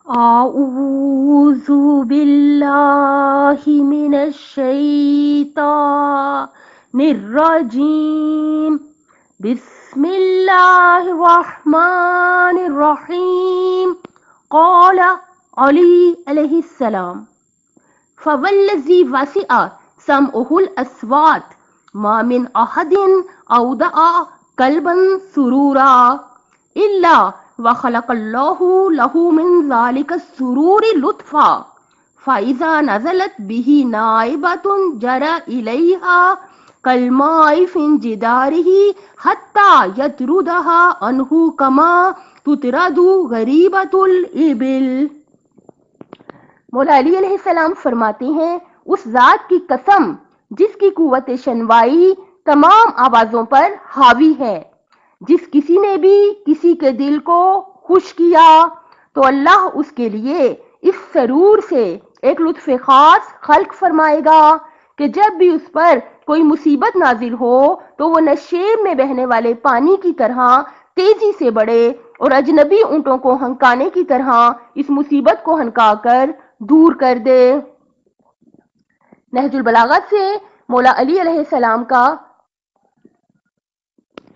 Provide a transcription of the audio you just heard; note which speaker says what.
Speaker 1: أعوذ بالله من الشيطان الرجيم. بسم الله الرحمن الرحيم. قال علي عليه السلام: فوالذي وسع سمعه الأصوات ما من أحد أودع قلبا سرورا إلا وخلق الله له من ذلك السرور لطفا، فإذا نزلت به نائبة جرى إليها كالماء في جداره حتى يطردها عنه كما تطرد غريبة الإبل. مولا علی علیہ السلام فرماتے ہیں: اس ذات کی قسم جس کی قوت شنوائی تمام آوازوں پر حاوی ہے، جس کسی نے بھی کسی کے دل کو خوش کیا تو اللہ اس کے لیے اس سرور سے ایک لطف خاص خلق فرمائے گا کہ جب بھی اس پر کوئی مصیبت نازل ہو تو وہ نشیب میں بہنے والے پانی کی طرح تیزی سے بڑھے اور اجنبی اونٹوں کو ہنکانے کی طرح اس مصیبت کو ہنکا کر دور کر دے. نہج البلاغت سے مولا علی علیہ السلام کا